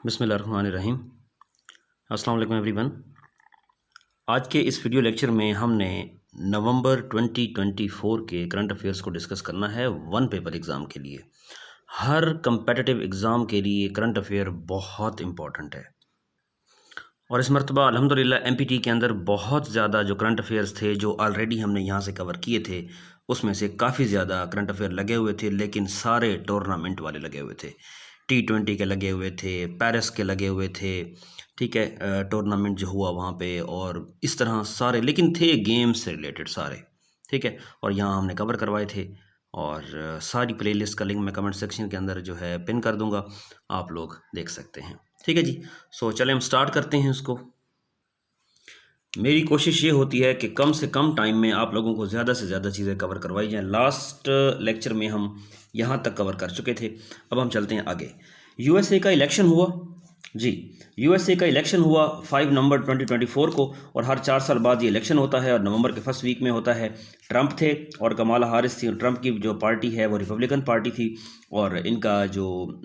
बिस्मिल्लाहिर्रहमानिर्रहीम। अस्सलाम वालेकुम एवरीवन। आज के इस वीडियो लेक्चर में हमने नवंबर 2024 के करंट अफेयर्स को डिस्कस करना है वन पेपर एग्ज़ाम के लिए। हर कंपेटिटिव एग्ज़ाम के लिए करंट अफेयर बहुत इम्पॉर्टेंट है और इस मरतबा अल्हम्दुलिल्लाह एमपीटी के अंदर बहुत ज़्यादा जो करंट अफेयर्स थे जो ऑलरेडी हमने यहाँ से कवर किए थे उसमें से काफ़ी ज़्यादा करंट अफेयर लगे हुए थे, लेकिन सारे टूर्नामेंट वाले लगे हुए थे। T20 के लगे हुए थे, पेरिस के लगे हुए थे, ठीक है, टूर्नामेंट जो हुआ वहाँ पे, और इस तरह सारे, लेकिन थे गेम्स से रिलेटेड सारे, ठीक है। और यहाँ हमने कवर करवाए थे और सारी प्लेलिस्ट का लिंक मैं कमेंट सेक्शन के अंदर जो है पिन कर दूंगा, आप लोग देख सकते हैं, ठीक है जी। सो चलें हम स्टार्ट करते हैं उसको। मेरी कोशिश ये होती है कि कम से कम टाइम में आप लोगों को ज़्यादा से ज़्यादा चीज़ें कवर करवाई जाएँ। लास्ट लेक्चर में हम यहाँ तक कवर कर चुके थे, अब हम चलते हैं आगे। यूएसए का इलेक्शन हुआ जी, यूएसए का इलेक्शन हुआ 5 नवंबर 2024 को, और हर 4 साल बाद ये इलेक्शन होता है और नवंबर के फर्स्ट वीक में होता है। ट्रंप थे और कमाला हारिस थी। ट्रंप की जो पार्टी है वो रिपब्लिकन पार्टी थी और इनका जो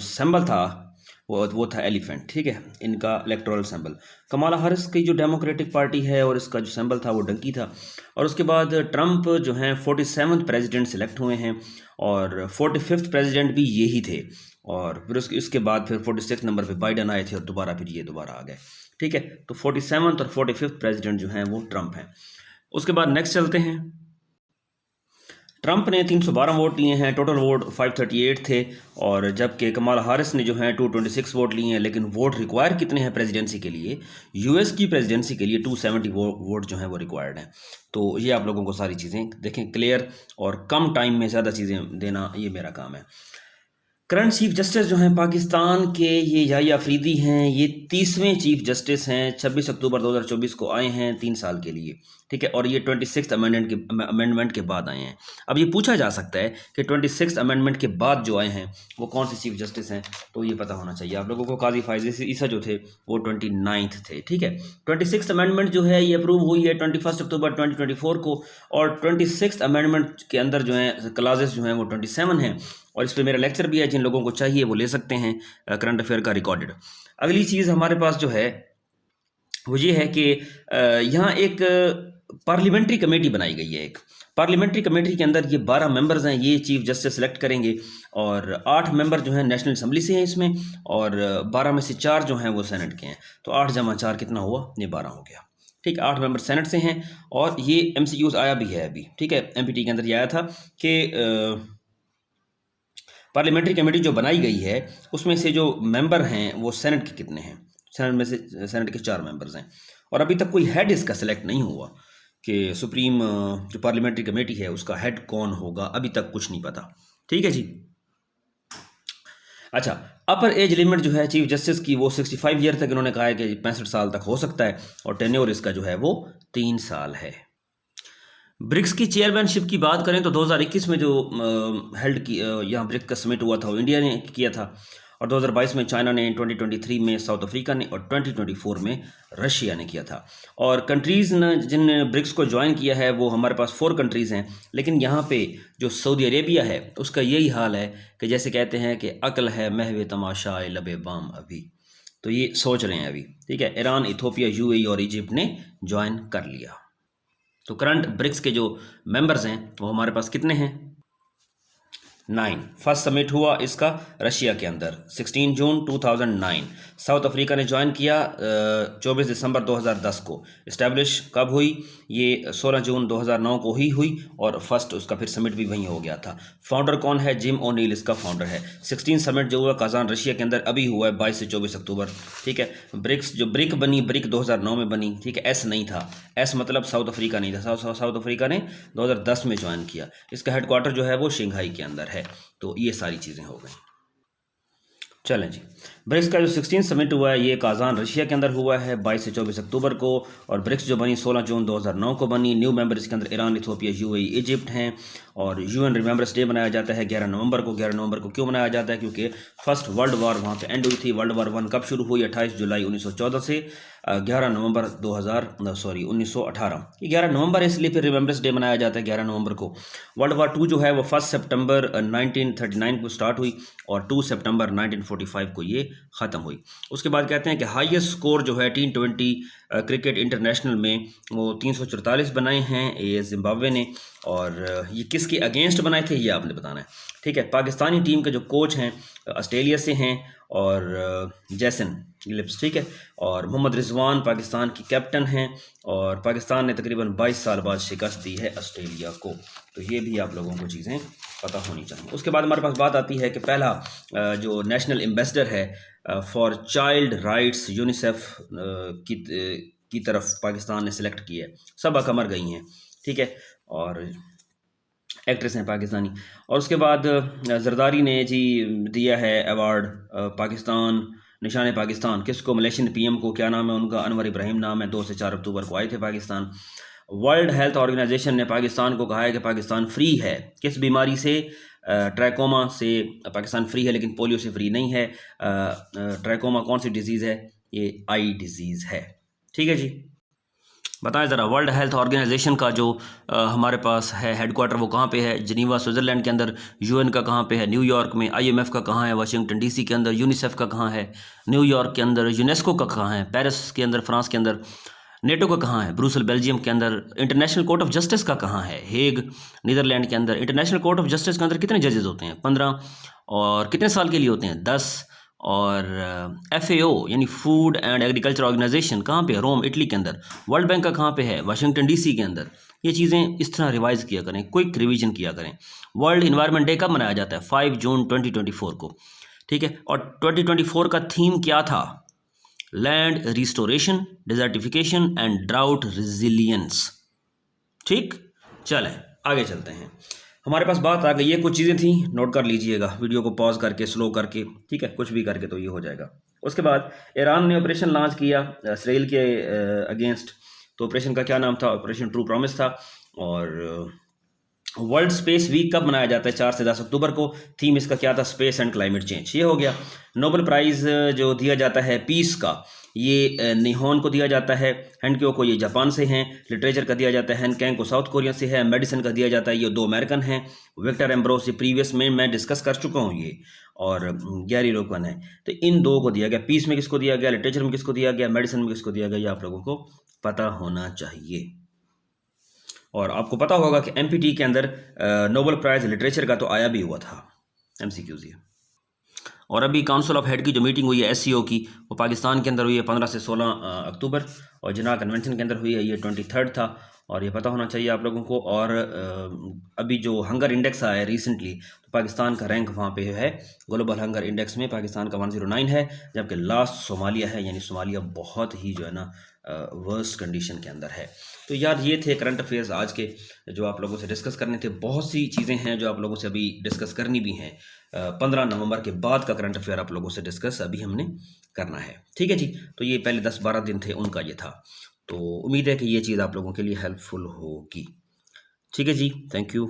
सिंबल था वो था एलिफेंट, ठीक है, इनका इलेक्टोरल सिंबल। कमाला हारिस की जो डेमोक्रेटिक पार्टी है और इसका जो सिंबल था वो डंकी था। और उसके बाद ट्रंप जो हैं 47th प्रेसिडेंट सिलेक्ट हुए हैं और 45th प्रेसिडेंट भी यही थे, और फिर इसके बाद फिर 46 नंबर पे बाइडन आए थे और दोबारा फिर ये दोबारा आ गए, ठीक है। तो 47th और 45th प्रेसिडेंट जो हैं वो ट्रंप हैं। उसके बाद नेक्स्ट चलते हैं। ट्रंप ने 312 वोट लिए हैं, टोटल वोट 538 थे, और जबकि कमाला हारिस ने जो है 226 वोट लिए हैं। लेकिन वोट रिक्वायर कितने हैं प्रेसिडेंसी के लिए? यूएस की प्रेसिडेंसी के लिए 270 वोट जो हैं वो रिक्वायर्ड हैं। तो ये आप लोगों को सारी चीज़ें देखें क्लियर, और कम टाइम में ज़्यादा चीज़ें देना ये मेरा काम है। करंट चीफ जस्टिस जो हैं पाकिस्तान के ये याहिया अफरीदी हैं, ये 30वें चीफ जस्टिस हैं। 26 अक्टूबर 2024 को आए हैं 3 साल के लिए, ठीक है, और ये 26th अमेंडमेंट के बाद आए हैं। अब ये पूछा जा सकता है कि 26th अमेंडमेंट के बाद जो आए हैं वो कौन से चीफ जस्टिस हैं, तो ये पता होना चाहिए आप लोगों को। काजी फायज़ ईसा जो थे वो 29th थे, ठीक है। 26th अमेंडमेंट जो है ये अप्रूव हुई है 21 अक्टूबर 2024 को, और 26th अमेंडमेंट के अंदर जो है क्लाजेस जो हैं वो 27 हैं, और इस पर मेरा लेक्चर भी है, जिन लोगों को चाहिए वो ले सकते हैं करंट अफेयर का रिकॉर्डेड। अगली चीज़ हमारे पास जो है वो ये है कि यहाँ एक पार्लियामेंट्री कमेटी बनाई गई है। एक पार्लियामेंट्री कमेटी के अंदर ये 12 मेंबर्स हैं, ये चीफ जस्टिस सेलेक्ट करेंगे, और 8 मेंबर जो हैं नेशनल असम्बली से हैं इसमें, और 12 में से 4 जो हैं वो सेनेट के हैं। तो 8 जमा 4 कितना हुआ? ये 12 हो गया, ठीक। 8 मेंबर सेनेट से हैं, और ये MCQs आया भी है अभी, ठीक है। MPT के अंदर ये आया था कि पार्लियामेंट्री कमेटी जो बनाई गई है उसमें से जो मेंबर हैं वो सेनेट के कितने हैं? सेनेट में से सेनेट के 4 मेंबर्स हैं, और अभी तक कोई हेड इसका सेलेक्ट नहीं हुआ कि सुप्रीम जो पार्लियामेंट्री कमेटी है उसका हेड कौन होगा, अभी तक कुछ नहीं पता, ठीक है जी। अच्छा, अपर एज लिमिट जो है चीफ जस्टिस की वो 65 ईयर तक इन्होंने कहा है कि 65 साल तक हो सकता है, और टेन्योर इसका जो है वो 3 साल है। ब्रिक्स की चेयरमैनशिप की बात करें तो 2021 में जो हेल्ड की यहाँ ब्रिक्स का समिट हुआ था वो इंडिया ने किया था, और 2022 में चाइना ने, 2023 में साउथ अफ्रीका ने, और 2024 में रशिया ने किया था। और कंट्रीज़ ने जिन ब्रिक्स को ज्वाइन किया है वो हमारे पास 4 कंट्रीज़ हैं, लेकिन यहाँ पे जो सऊदी अरेबिया है उसका यही हाल है कि जैसे कहते हैं कि अक्ल है महवे तमाशा लबे बाम अभी, तो ये सोच रहे हैं अभी, ठीक है। ईरान, इथोपिया, UAE और इजिप्ट ने ज्वाइन कर लिया। तो करंट ब्रिक्स के जो मेंबर्स हैं वो हमारे पास कितने हैं? 9। फर्स्ट समिट हुआ इसका रशिया के अंदर 16 जून 2009। साउथ अफ्रीका ने ज्वाइन किया 24 दिसंबर 2010 को। इस्टेब्लिश कब हुई? ये 16 जून 2009 को ही हुई, और फर्स्ट उसका फिर समिट भी वहीं हो गया था। फाउंडर कौन है? जिम ओनील इसका फाउंडर है। 16 समिट जो हुआ काजान रशिया के अंदर अभी हुआ है 22 से 24 अक्टूबर, ठीक है। ब्रिक्स जो ब्रिक बनी, ब्रिक 2009 में बनी, ठीक है। एस नहीं था, एस मतलब साउथ अफ्रीका नहीं था, साउथ अफ्रीका ने 2010 में ज्वाइन किया। इसका हेडक्वार्टर जो है वो शंघाई के अंदर है। तो ये सारी चीज़ें हो गई। चलें जी, ब्रिक्स का जो 16 समिट हुआ है ये काजान रशिया के अंदर हुआ है 22 से 24 अक्टूबर को, और ब्रिक्स जो बनी 16 जून 2009 को बनी। न्यू मेंबर इसके अंदर ईरान, इथोपिया, UAE, इजिप्ट हैं, और UN रिमेंबरेंस डे मनाया जाता है 11 नवंबर को। 11 नवंबर को क्यों मनाया जाता है? क्योंकि फर्स्ट वर्ल्ड वॉर वहाँ पे एंड हुई थी। वर्ल्ड वॉर 1 कब शुरू हुई? 28 जुलाई 1914 से 11 नवंबर 1918। 11 नवंबर इसलिए फिर रिमेंबरेंस डे मनाया जाता है 11 नवंबर को। वर्ल्ड वॉर 2 जो है वो 1 सितंबर 1939 को स्टार्ट हुई, और 2 सितंबर 1945 को ये ख़त्म हुई। उसके बाद कहते हैं कि हाईएस्ट स्कोर जो है T20 क्रिकेट इंटरनेशनल में वो 344 बनाए हैं ये जिम्बाब्वे ने, और ये किसके अगेंस्ट बनाए थे ये आपने बताना है, ठीक है। पाकिस्तानी टीम के जो कोच हैं ऑस्ट्रेलिया से हैं और जैसन लिप्स, ठीक है, और मोहम्मद रिजवान पाकिस्तान की कैप्टन हैं, और पाकिस्तान ने तकरीबन 22 साल बाद शिकस्त दी है ऑस्ट्रेलिया को। तो ये भी आप लोगों को चीज़ें पता होनी चाहिए। उसके बाद हमारे पास बात आती है कि पहला जो नेशनल एम्बेसडर है फॉर चाइल्ड राइट्स यूनिसेफ की तरफ पाकिस्तान ने सिलेक्ट किया है। सबा कमर गई हैं, ठीक है, और एक्ट्रेस हैं पाकिस्तानी। और उसके बाद जरदारी ने जी दिया है अवार्ड पाकिस्तान निशान पाकिस्तान किसको, मलेशियन पीएम को, क्या नाम है उनका, अनवर इब्राहिम नाम है, 2 से 4 अक्टूबर को आए थे पाकिस्तान। वर्ल्ड हेल्थ ऑर्गेनाइजेशन ने पाकिस्तान को कहा है कि पाकिस्तान फ्री है किस बीमारी से, ट्रैकोमा से पाकिस्तान फ्री है, लेकिन पोलियो से फ्री नहीं है। ट्रैकोमा कौन सी डिजीज़ है, ये आई डिजीज़ है, ठीक है जी। बताएं ज़रा वर्ल्ड हेल्थ ऑर्गेनाइजेशन का जो हमारे पास है हेडक्वार्टर वो कहाँ पे है, जिनीवा स्विट्ज़रलैंड के अंदर, यूएन का कहाँ पे है, न्यूयॉर्क में, आईएमएफ का कहाँ है, वाशिंगटन डीसी के अंदर, यूनिसेफ का कहाँ है, न्यूयॉर्क के अंदर, यूनेस्को का कहाँ है, पेरिस के अंदर फ्रांस के अंदर, नेटो का कहाँ है, ब्रुसेल बेल्जियम के अंदर, इंटरनेशनल कोर्ट ऑफ जस्टिस का कहाँ है, हेग नीदरलैंड के अंदर। इंटरनेशनल कोर्ट ऑफ जस्टिस के अंदर कितने जजेस होते हैं, 15, और कितने साल के लिए होते हैं, 10। और FAO यानी फूड एंड एग्रीकल्चर ऑर्गेनाइजेशन कहाँ पे है, रोम इटली के अंदर। वर्ल्ड बैंक का कहाँ पे है, वाशिंगटन डीसी के अंदर। ये चीज़ें इस तरह रिवाइज किया करें, क्विक रिवीजन किया करें। वर्ल्ड इन्वायरमेंट डे कब मनाया जाता है, 5 जून 2024 को, ठीक है। और 2024 का थीम क्या था, land restoration, desertification and drought resilience, ठीक। चलें आगे चलते हैं, हमारे पास बात आ गई, ये कुछ चीज़ें थी, नोट कर लीजिएगा, वीडियो को पॉज करके स्लो करके, ठीक है, कुछ भी करके तो ये हो जाएगा। उसके बाद ईरान ने ऑपरेशन लॉन्च किया इसराइल के अगेंस्ट, तो ऑपरेशन का क्या नाम था, ऑपरेशन ट्रू प्रॉमिस था। और वर्ल्ड स्पेस वीक कब मनाया जाता है, 4 से 10 अक्टूबर को। थीम इसका क्या था, स्पेस एंड क्लाइमेट चेंज, ये हो गया। नोबेल प्राइज़ जो दिया जाता है पीस का, ये निहोन को दिया जाता है, हेनक्यो को ये जापान से हैं। लिटरेचर का दिया जाता है हेनकैंग को साउथ कोरिया से है। मेडिसिन का दिया जाता है, ये 2 अमेरिकन हैं, विक्टर एम्ब्रोस, ये प्रीवियस में मैं डिस्कस कर चुका हूँ ये, और गैरी रोकन है। तो इन 2 को दिया गया, पीस में किसको दिया गया, लिटरेचर में किसको दिया गया, मेडिसिन में किसको दिया गया, ये आप लोगों को पता होना चाहिए। और आपको पता होगा कि MPT के अंदर नोबेल प्राइज़ लिटरेचर का तो आया भी हुआ था, MCQs ये। और अभी काउंसिल ऑफ हेड की जो मीटिंग हुई है SCO की, वो पाकिस्तान के अंदर हुई है 15 से 16 अक्टूबर, और जिना कन्वेंशन के अंदर हुई है ये 23 था, और ये पता होना चाहिए आप लोगों को। और अभी जो हंगर इंडेक्स आया है रिसेंटली, तो पाकिस्तान का रैंक वहाँ पे है, ग्लोबल हंगर इंडेक्स में पाकिस्तान का 109 है, जबकि लास्ट सोमालिया है, यानी सोमालिया बहुत ही जो है ना वर्स्ट कंडीशन के अंदर है। तो यार ये थे करंट अफेयर्स आज के जो आप लोगों से डिस्कस करने थे। बहुत सी चीज़ें हैं जो आप लोगों से अभी डिस्कस करनी भी हैं। 15 नवंबर के बाद का करंट अफेयर आप लोगों से डिस्कस अभी हमने करना है, ठीक है जी। तो ये पहले 10-12 दिन थे उनका ये था, तो उम्मीद है कि ये चीज़ आप लोगों के लिए हेल्पफुल होगी, ठीक है जी। Thank you.